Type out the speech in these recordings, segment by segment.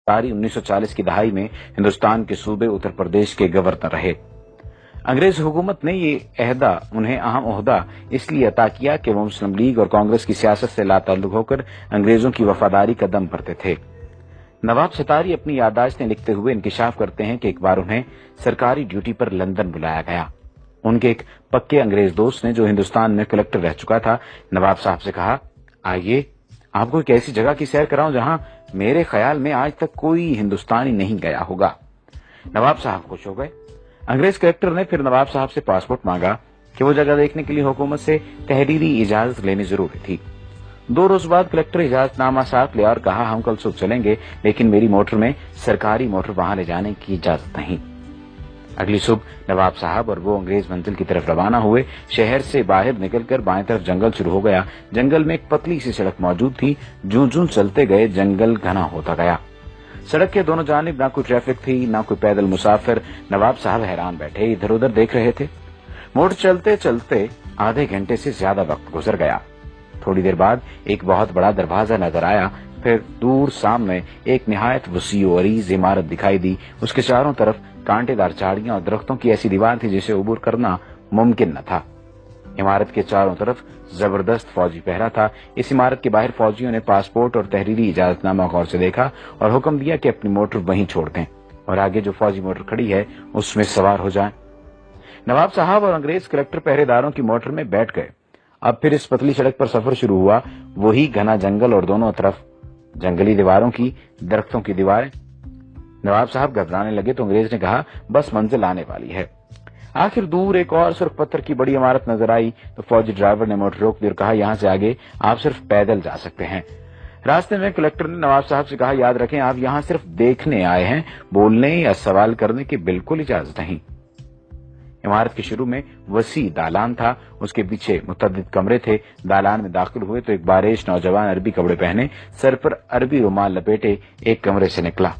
1940 की दहाई में हिंदुस्तान के सूबे उत्तर प्रदेश के गवर्नर रहे। अंग्रेज हुकूमत ने उन्हें अहम ओहदा इसलिए अता किया कि वो मुस्लिम लीग और कांग्रेस की सियासत से लाताल्लुक होकर अंग्रेजों की वफादारी का दम भरते थे। नवाब सतारी अपनी याददाश्तें लिखते हुए इंकिशाफ करते हैं कि एक बार उन्हें सरकारी ड्यूटी पर लंदन बुलाया गया। उनके एक पक्के अंग्रेज दोस्त ने, जो हिंदुस्तान में कलेक्टर रह चुका था, नवाब साहब से कहा, आइए आपको एक ऐसी जगह की सैर कराऊं जहां मेरे ख्याल में आज तक कोई हिंदुस्तानी नहीं गया होगा। नवाब साहब खुश हो गए। अंग्रेज कलेक्टर ने फिर नवाब साहब से पासपोर्ट मांगा कि वो जगह देखने के लिए हुकूमत से तहरीरी इजाजत लेनी जरूरी थी। 2 रोज बाद कलेक्टर इजाजतनामा साथ ले और कहा, हम कल सुबह चलेंगे, लेकिन मेरी मोटर में सरकारी मोटर वहां ले जाने की इजाजत नहीं। अगली सुबह नवाब साहब और वो अंग्रेज मंजिल की तरफ रवाना हुए। शहर से बाहर निकलकर बाएं तरफ जंगल शुरू हो गया। जंगल में एक पतली सी सड़क मौजूद थी। जूं-जूं चलते गए जंगल घना होता गया। सड़क के दोनों जानिब ना कोई ट्रैफिक थी, ना कोई पैदल मुसाफिर। नवाब साहब हैरान बैठे इधर उधर देख रहे थे। मोटर चलते चलते आधे घंटे से ज्यादा वक्त गुजर गया। थोड़ी देर बाद एक बहुत बड़ा दरवाजा नजर आया। फिर दूर सामने एक निहायत वसी और अरीज इमारत दिखाई दी। उसके चारों तरफ कांटेदार झाड़ियां और दरख्तों की ऐसी दीवार थी जिसे अबूर करना मुमकिन न था। इमारत के चारों तरफ जबरदस्त फौजी पहरा था। इस इमारत के बाहर फौजियों ने पासपोर्ट और तहरीरी इजाजतनामा गौर से देखा और हुक्म दिया कि अपनी मोटर वहीं छोड़ दें और आगे जो फौजी मोटर खड़ी है उसमें सवार हो जाएं। नवाब साहब और अंग्रेज कलेक्टर पहरेदारों की मोटर में बैठ गए। अब फिर इस पतली सड़क पर सफर शुरू हुआ। वही घना जंगल और दोनों तरफ जंगली दीवारों की, दरख्तों की दीवारें। नवाब साहब घबराने लगे तो अंग्रेज ने कहा, बस मंजिल आने वाली है। आखिर दूर एक और सुर्ख पत्थर की बड़ी इमारत नजर आई तो फौजी ड्राइवर ने मोटर रोक दी और कहा, यहां से आगे आप सिर्फ पैदल जा सकते हैं। रास्ते में कलेक्टर ने नवाब साहब से कहा, याद रखें आप यहां सिर्फ देखने आए हैं, बोलने या सवाल करने की बिल्कुल इजाजत नहीं। इमारत के शुरू में वसी दालान था। उसके पीछे मुतअद्दिद कमरे थे। दालान में दाखिल हुए तो एक बारिश नौजवान अरबी कपड़े पहने, सर पर अरबी रुमाल लपेटे एक कमरे से निकला।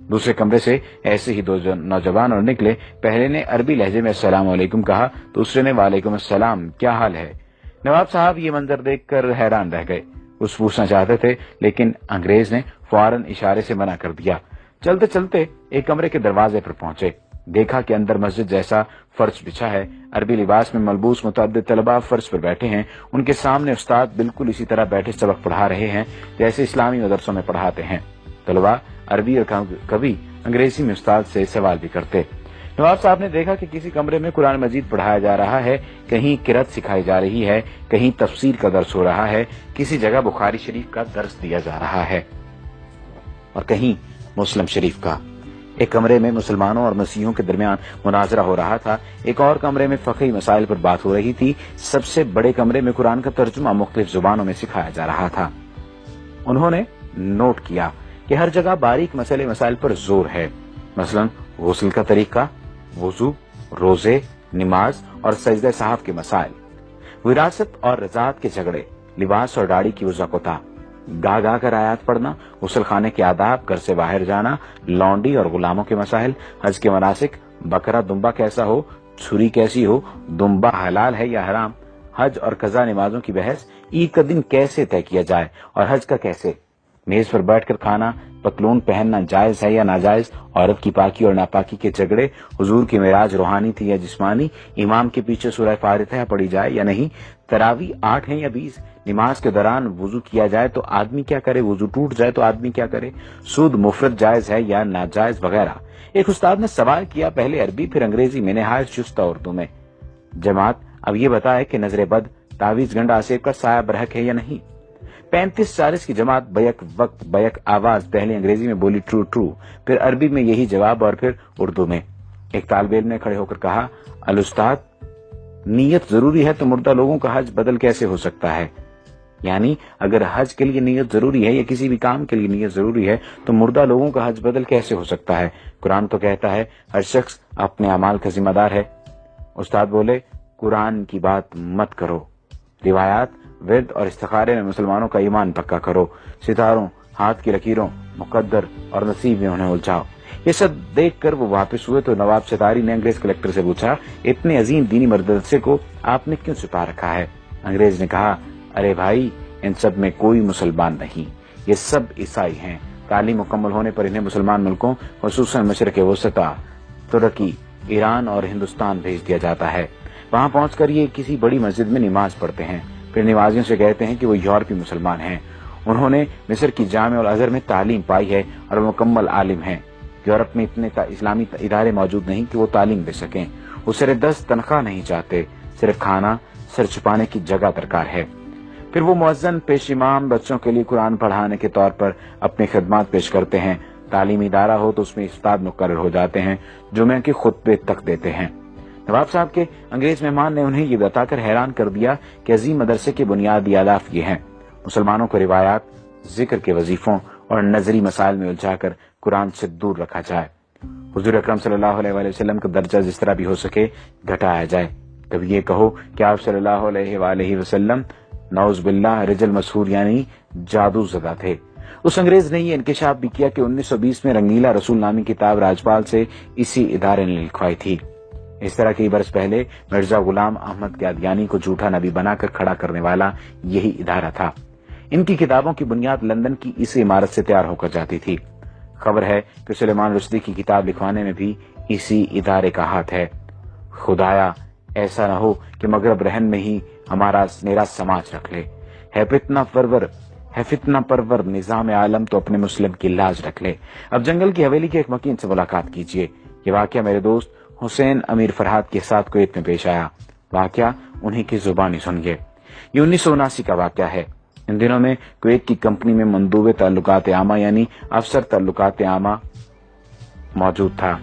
दूसरे कमरे से ऐसे ही 2 नौजवान और निकले। पहले ने अरबी लहजे में अस्सलाम वालेकुम कहा, दूसरे ने वालेकुम अस्सलाम, क्या हाल है। नवाब साहब ये मंजर देखकर हैरान रह गए। कुछ पूछना चाहते थे लेकिन अंग्रेज ने फौरन इशारे से मना कर दिया। चलते चलते एक कमरे के दरवाजे पर पहुंचे। देखा कि अंदर मस्जिद जैसा फर्श बिछा है। अरबी लिबास में मलबूस मुतअद्दिद तलबा फर्श पर बैठे हैं। उनके सामने उस्ताद बिल्कुल इसी तरह बैठे सबक पढ़ा रहे हैं जैसे इस्लामी मदरसों में पढ़ाते हैं। तलबा अरबी और कभी अंग्रेजी में उस्ताद से सवाल भी करते। नवाब साहब ने देखा कि किसी कमरे में कुरान मजीद पढ़ाया जा रहा है, कहीं किरात सिखाई जा रही है, कहीं तफसीर का दर्स हो रहा है, किसी जगह बुखारी शरीफ का दर्स दिया जा रहा है और कहीं मुस्लिम शरीफ का। एक कमरे में मुसलमानों और मसीहों के दरमियान मुनाजरा हो रहा था। एक और कमरे में फ़क़ही मसाइल पर बात हो रही थी। सबसे बड़े कमरे में कुरान का तर्जुमा मुख्तलिफ जुबानों में सिखाया जा रहा था। उन्होंने नोट किया कि हर जगह बारीक मसले मसाइल पर जोर है, मसलन गुस्ल का तरीका, वुजू, रोजे, नमाज और सजदे साहब के मसाइल, विरासत और रज़ात के झगड़े, लिबास और दाढ़ी की वज़ाक़ता, गा गा कर आयात पढ़ना, गुस्ल खाने के आदाब, घर से बाहर जाना, लौंडी और गुलामों के मसाइल, हज के मनासिक, बकरा दुम्बा कैसा हो, छुरी कैसी हो, दुम्बा हलाल है या हराम, हज और कज़ा नमाजों की बहस, ईद का दिन कैसे तय किया जाए और हज का कैसे, मेज पर बैठकर खाना, पतलून पहनना जायज है या नाजायज, औरत की पाकी और नापाकी के झगड़े, हुजूर की मेराज रूहानी थी या जिस्मानी, इमाम के पीछे सूरह फातिहा पढ़ी जाए या नहीं, तरावी 8 है या 20, नमाज के दौरान वुजू किया जाए तो आदमी क्या करे, वुजू टूट जाए तो आदमी क्या करे, सूद मुफरद जायज है या नाजायज वगैरह। एक उस्ताद ने सवाल किया, पहले अरबी फिर अंग्रेजी में, नहायत चुस्त उर्दू में। जमात अब ये बताए कि नजर बद, तावीज गंडा आसेब का साया बरहक है या नहीं। 35-40 की जमात बैक वक्त बैक आवाज पहले अंग्रेजी में बोली ट्रू ट्रू, फिर अरबी में यही जवाब और फिर उर्दू में। एक तालिब इल्म ने खड़े होकर कहा, अल उस्ताद, नीयत जरूरी है तो मुर्दा लोगों का हज बदल कैसे हो सकता है। यानी अगर हज के लिए नीयत जरूरी है या किसी भी काम के लिए नीयत जरूरी है तो मुर्दा लोगों का हज बदल कैसे हो सकता है। कुरान तो कहता है हर शख्स अपने अमाल का जिम्मेदार है। उस्ताद बोले, कुरान की बात मत करो, रिवायात, विर्द और इस्तिखारे में मुसलमानों का ईमान पक्का करो, सितारों, हाथ की लकीरों, मुकद्दर और नसीब में उन्हें उलझाओ। ये सब देखकर वो वापस हुए तो नवाब सतारी ने अंग्रेज कलेक्टर से पूछा, इतने अजीम दीनी मदरसे को आपने क्यों छुपा रखा है। अंग्रेज ने कहा, अरे भाई, इन सब में कोई मुसलमान नहीं, ये सब ईसाई हैं, तालीम मुकम्मल होने पर इन्हें मुसलमान मुल्कों खुसूसन मशरक़ वसता, तुर्की, ईरान और हिंदुस्तान भेज दिया जाता है। वहां पहुंचकर ये किसी बड़ी मस्जिद में नमाज पढ़ते हैं, फिर नमाजियों से कहते हैं कि वो यूरोपीय मुसलमान हैं। उन्होंने मिस्र की जामे और अजहर में तालीम पाई है और मुकम्मल आलिम हैं। यूरोप में इतने इस्लामी इदारे मौजूद नहीं कि वो तालीम दे सकें। वो सिर्फ 10 तनख्वाह नहीं चाहते, सिर्फ खाना, सिर छुपाने की जगह दरकार है। फिर वो मुअज्जिन, पेश इमाम, बच्चों के लिए कुरान पढ़ाने के तौर पर अपनी खिदमत पेश करते हैं। तालीमी इदारा हो तो उसमें उस्ताद मुकर्रर हो जाते हैं, जुमे के खुतबे तक देते हैं। नवाब साहब के अंग्रेज मेहमान ने उन्हें ये बताकर हैरान कर दिया कि अजीम मदरसे के बुनियादी आदाफ ये हैं। मुसलमानों को रिवायात, जिक्र के वजीफों और नजरी मसाइल में उलझाकर कुरान से दूर रखा जाए। हुजूर अकरम सल्लल्लाहु अलैहि वसल्लम का दर्जा जिस तरह भी हो सके घटाया जाए। कभी ये कहो कि आप सल्लल्लाहु अलैहि वसल्लम नौज बिल्लाह रिजल मशहूर यानी जादू ज़दा थे। उस अंग्रेज ने ये इंकशाफ भी किया कि 1920 में रंगीला रसूल नामी किताब राजपाल से इसी इदारे ने लिखवाई थी। इस तरह कई बरस पहले मिर्जा गुलाम अहमद कादियानी को झूठा नबी बनाकर खड़ा करने वाला यही इदारा था। इनकी किताबों की बुनियाद लंदन की इस इमारत से तैयार होकर जाती थी। खबर है कि सुलेमान रुश्दी की किताब लिखवाने में भी इसी इदारे का हाथ है। खुदाया ऐसा न हो कि मगरब रहन में ही हमारा मेरा समाज रख ले। है फितना परवर निजाम आलम तो अपने मुस्लिम की लाज रख ले। अब जंगल की हवेली के एक मकीन से मुलाकात कीजिए। ये वाकया मेरे दोस्त हुसैन अमीर फरहाद के साथ कुवैत में पेश आया। वाकया उन्हीं की जुबानी सुनिए। ये 1979 का वाकया है। इन दिनों में कुवैत की कंपनी में मंदूबे ताल्लुकात आमा यानी अफसर ताल्लुकात आमा मौजूद था,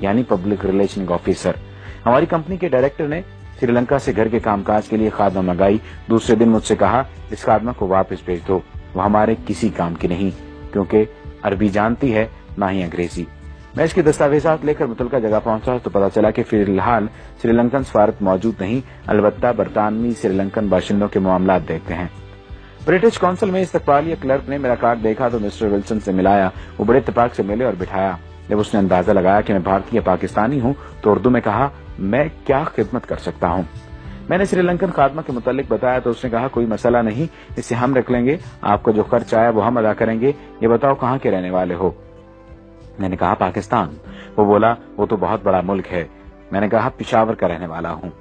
यानी पब्लिक रिलेशन ऑफिसर। हमारी कंपनी के डायरेक्टर ने श्रीलंका से घर के कामकाज के लिए खादमा मंगाई। दूसरे दिन मुझसे कहा, इस खादमा को वापस भेज दो, वो हमारे किसी काम की नहीं, क्योंकि अरबी जानती है ना ही अंग्रेजी। मैं इसके दस्तावेजात लेकर मुतलका जगह पहुंचा तो पता चला कि फिलहाल श्रीलंकन सफारत मौजूद नहीं, अलबत्ता बरतानवी श्रीलंकन बाशिंदों के मामलात देखते हैं। ब्रिटिश कौंसिल में इस्तकबालिया क्लर्क ने मेरा कार्ड देखा तो मिस्टर विल्सन से मिलाया। वो बड़े इत्तेफाक से मिले और बिठाया। जब उसने अंदाजा लगाया कि मैं भारतीय पाकिस्तानी हूँ तो उर्दू में कहा, मैं क्या खिदमत कर सकता हूँ। मैंने श्रीलंकन खादमा के मुतालिक बताया तो उसने कहा, कोई मसला नहीं, इसे हम रख लेंगे, आपका जो खर्च आया वो हम अदा करेंगे। ये बताओ कहाँ के रहने वाले हो। मैंने कहा, पाकिस्तान। वो बोला, वो तो बहुत बड़ा मुल्क है। मैंने कहा, पेशावर का रहने वाला हूँ।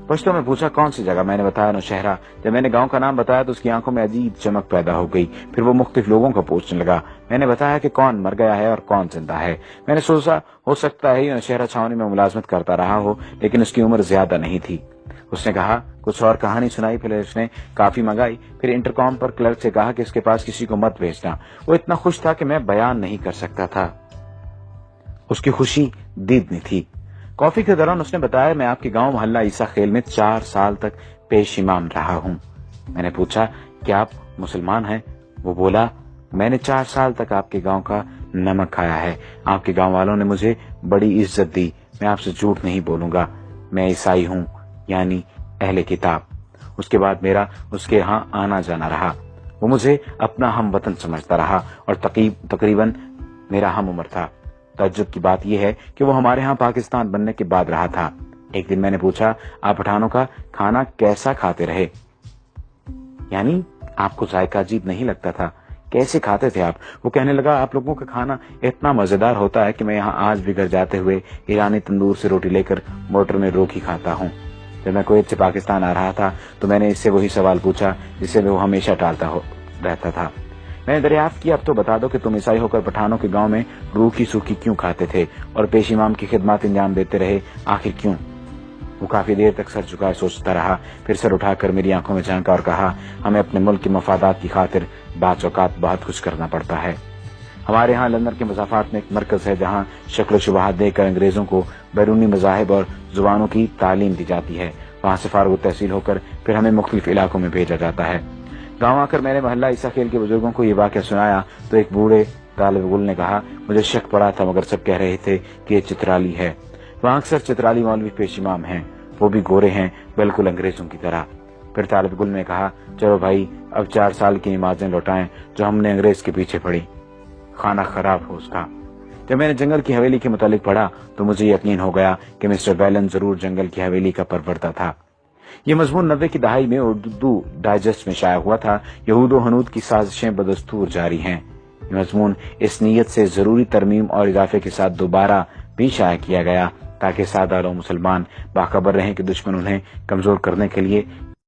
पश्तो में पूछा, कौन सी जगह। मैंने बताया, नौशहरा। जब मैंने गांव का नाम बताया तो उसकी आंखों में अजीब चमक पैदा हो गई। फिर वो मुख्तलिफ लोगों को पूछने लगा। मैंने बताया कि कौन मर गया है और कौन जिंदा है। मैंने सोचा हो सकता है नौशहरा छावनी में मुलाजमत करता रहा हो, लेकिन उसकी उम्र ज्यादा नहीं थी। उसने कहा, कुछ और कहानी सुनाई। फिर उसने काफी मंगाई। फिर इंटरकॉम पर क्लर्क से कहा कि इसके पास किसी को मत भेजना। वो इतना खुश था कि मैं बयान नहीं कर सकता था। उसकी खुशी दीदनी थी। कॉफी के दौरान उसने बताया, मैं आपके गांव मोहल्ला ईसा खेल में 4 साल तक पेश इमाम रहा हूं। मैंने पूछा, क्या आप मुसलमान हैं? वो बोला, मैंने 4 साल तक आपके गांव का नमक खाया है। आपके गांव वालों ने मुझे बड़ी इज्जत दी। मैं आपसे झूठ नहीं बोलूंगा, मैं ईसाई हूं, यानी अहले किताब। उसके बाद मेरा उसके यहाँ आना जाना रहा। वो मुझे अपना हम वतन समझता रहा और तकरीबन मेरा हम उम्र था। तज्जुब की बात यह है कि वो हमारे यहाँ पाकिस्तान बनने के बाद रहा था। एक दिन मैंने पूछा, आप पठानों का खाना कैसा खाते रहे, यानी आपको जायका अजीब नहीं लगता था, कैसे खाते थे आप? वो कहने लगा, आप लोगों का खाना इतना मजेदार होता है कि मैं यहाँ आज भी घर जाते हुए ईरानी तंदूर से रोटी लेकर मोटर में रोटी खाता हूँ। जब मैं कुवैत से पाकिस्तान आ रहा था तो मैंने इससे वही सवाल पूछा जिसे वो हमेशा टालता रहता था। मैंने दरियाफ्त किया, अब तो बता दो कि तुम ईसाई होकर पठानों के गांव में रूखी सूखी क्यों खाते थे और पेश इमाम की खिदमत अंजाम देते रहे, आखिर क्यों? वो काफी देर तक सर झुकाए सोचता रहा। फिर सर उठाकर मेरी आंखों में झांका और कहा, हमें अपने मुल्क के मफादात की खातिर बात औकात बहुत कुछ करना पड़ता है। हमारे यहाँ लंदन के मज़ाफ़ात में एक मरकज है जहाँ शक्ल शुबहात देकर अंग्रेजों को बैरूनी मज़ाहिब और जुबानों की तालीम दी जाती है। वहाँ से फारुग तहसील होकर फिर हमें मुख्तलिफ इलाकों में भेजा जाता है। गाँव आकर मैंने मोहल्ला ईसा खेल के बुजुर्गों को ये वाक़या सुनाया तो एक बूढ़े तालिब गुल ने कहा, मुझे शक पड़ा था मगर सब कह रहे थे कि ये चित्राली है। वहाँ अक्सर चित्राली मौलवी पेश इमाम हैं, वो भी गोरे हैं, बिल्कुल अंग्रेजों की तरह। फिर तालिब गुल ने कहा, चलो भाई अब 4 साल की नमाजें लौटाएं जो हमने अंग्रेज के पीछे पढ़ी, खाना खराब हो उसका। जब मैंने जंगल की हवेली के मुतालिक पढ़ा तो मुझे यकीन हो गया कि मिस्टर बैलन जरूर जंगल की हवेली का परवरदा था। ये मजमून 90 की दहाई में उर्दू डाइजेस्ट में शाया हुआ था। यहूद व हनूद की साजिशें बदस्तूर जारी हैं। یہ مضمون اس نیت سے ضروری ترمیم اور اضافے کے ساتھ دوبارہ بھی شائع کیا گیا تاکہ سادہ لوگ مسلمان باخبر رہیں کہ دشمن انہیں کمزور کرنے کے لیے